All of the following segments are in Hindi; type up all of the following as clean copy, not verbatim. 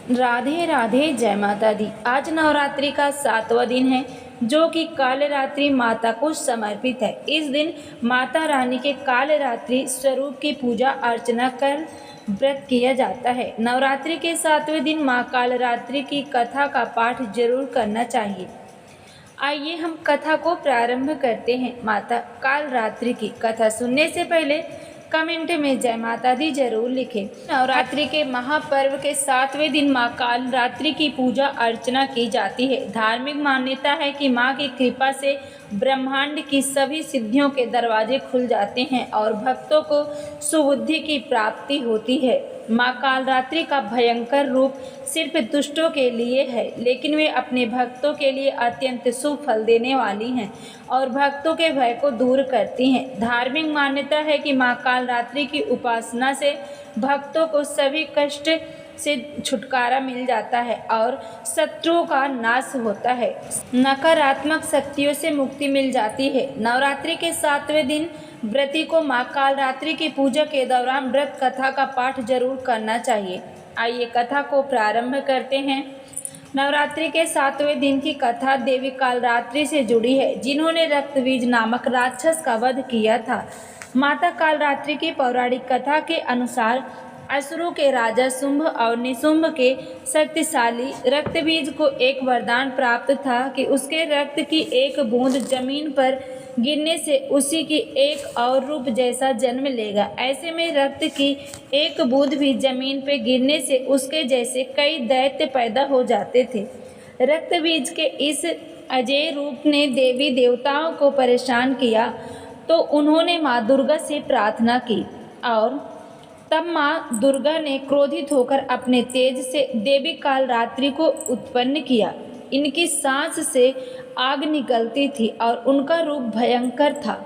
राधे राधे, जय माता दी। आज नवरात्रि का 7वां दिन है, जो कि कालरात्रि माता को समर्पित है। इस दिन माता रानी के कालरात्रि स्वरूप की पूजा अर्चना कर व्रत किया जाता है। नवरात्रि के 7वें दिन माँ कालरात्रि की कथा का पाठ जरूर करना चाहिए। आइए हम कथा को प्रारंभ करते हैं। माता कालरात्रि की कथा सुनने से पहले कमेंट में जय माता दी जरूर लिखें। नवरात्रि के महापर्व के 7वें दिन माँ कालरात्रि की पूजा अर्चना की जाती है। धार्मिक मान्यता है कि माँ की कृपा से ब्रह्मांड की सभी सिद्धियों के दरवाजे खुल जाते हैं और भक्तों को सुबुद्धि की प्राप्ति होती है। माँ कालरात्रि का भयंकर रूप सिर्फ दुष्टों के लिए है, लेकिन वे अपने भक्तों के लिए अत्यंत शुभ फल देने वाली हैं और भक्तों के भय को दूर करती हैं। धार्मिक मान्यता है कि माँ कालरात्रि की उपासना से भक्तों को सभी कष्ट से छुटकारा मिल जाता है और शत्रुओं का नाश होता है, नकारात्मक शक्तियों से मुक्ति मिल जाती है। नवरात्रि के 7वें दिन व्रती को माँ कालरात्रि की पूजा के दौरान व्रत कथा का पाठ जरूर करना चाहिए। आइए कथा को प्रारंभ करते हैं। नवरात्रि के 7वें दिन की कथा देवी कालरात्रि से जुड़ी है, जिन्होंने रक्तबीज नामक राक्षस का वध किया था। माता कालरात्रि की पौराणिक कथा के अनुसार असुरों के राजा शुंभ और निशुंभ के शक्तिशाली रक्तबीज को एक वरदान प्राप्त था कि उसके रक्त की एक बूंद जमीन पर गिरने से उसी की एक और रूप जैसा जन्म लेगा। ऐसे में रक्त की एक बूंद भी जमीन पर गिरने से उसके जैसे कई दैत्य पैदा हो जाते थे। रक्तबीज के इस अजय रूप ने देवी देवताओं को परेशान किया, तो उन्होंने माँ दुर्गा से प्रार्थना की और तब माँ दुर्गा ने क्रोधित होकर अपने तेज से देवी कालरात्रि को उत्पन्न किया। इनकी सांस से आग निकलती थी और उनका रूप भयंकर था।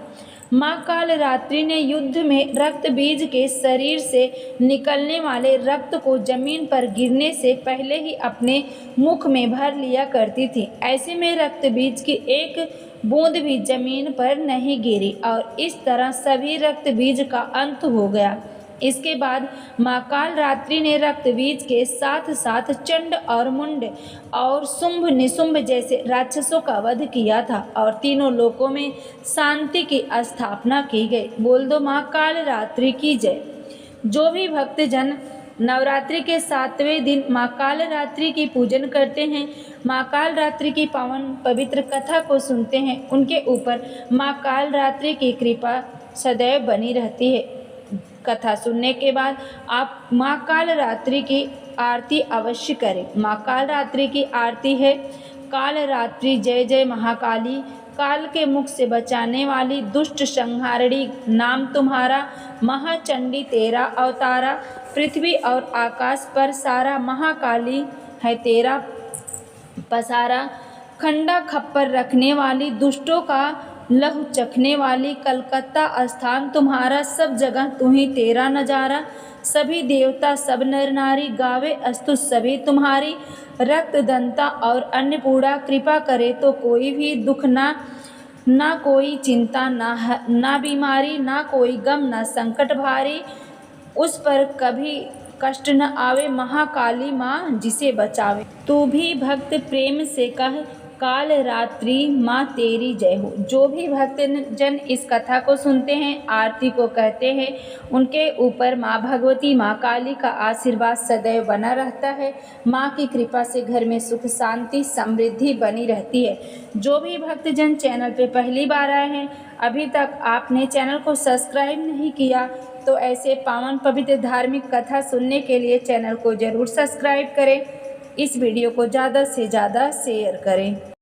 माँ कालरात्रि ने युद्ध में रक्त बीज के शरीर से निकलने वाले रक्त को जमीन पर गिरने से पहले ही अपने मुख में भर लिया करती थी। ऐसे में रक्त बीज की एक बूंद भी जमीन पर नहीं गिरी और इस तरह सभी रक्त बीज का अंत हो गया। इसके बाद माँ कालरात्रि ने रक्तबीज के साथ साथ चंड और मुंड और शुंभ निशुंभ जैसे राक्षसों का वध किया था और तीनों लोकों में शांति की स्थापना की गई। बोल दो माँ कालरात्रि की जय। जो भी भक्तजन नवरात्रि के 7वें दिन माँ कालरात्रि की पूजन करते हैं, माँ कालरात्रि की पावन पवित्र कथा को सुनते हैं, उनके ऊपर माँ कालरात्रि की कृपा सदैव बनी रहती है। कथा सुनने के बाद आप माँ कालरात्रि की आरती अवश्य करें। माँ कालरात्रि की आरती है। कालरात्रि जय जय महाकाली, काल के मुख से बचाने वाली, दुष्ट संहारिणी नाम तुम्हारा, महाचंडी तेरा अवतारा, पृथ्वी और आकाश पर सारा, महाकाली है तेरा पसारा, खंडा खप्पर रखने वाली, दुष्टों का लहू चखने वाली, कलकत्ता स्थान तुम्हारा, सब जगह तू ही तेरा नजारा, सभी देवता सब नर नारी गावे अस्तु सभी तुम्हारी, रक्त दंता और अन्नपूर्णा कृपा करे तो कोई भी दुख ना कोई चिंता ना बीमारी, ना कोई गम ना संकट भारी, उस पर कभी कष्ट न आवे, महाकाली माँ जिसे बचावे। तू भी भक्त प्रेम से कह, कालरात्रि माँ तेरी जय हो। जो भी भक्तजन इस कथा को सुनते हैं, आरती को कहते हैं, उनके ऊपर माँ भगवती माँ काली का आशीर्वाद सदैव बना रहता है। माँ की कृपा से घर में सुख शांति समृद्धि बनी रहती है। जो भी भक्तजन चैनल पे पहली बार आए हैं, अभी तक आपने चैनल को सब्सक्राइब नहीं किया, तो ऐसे पावन पवित्र धार्मिक कथा सुनने के लिए चैनल को ज़रूर सब्सक्राइब करें। इस वीडियो को ज़्यादा से ज़्यादा शेयर करें।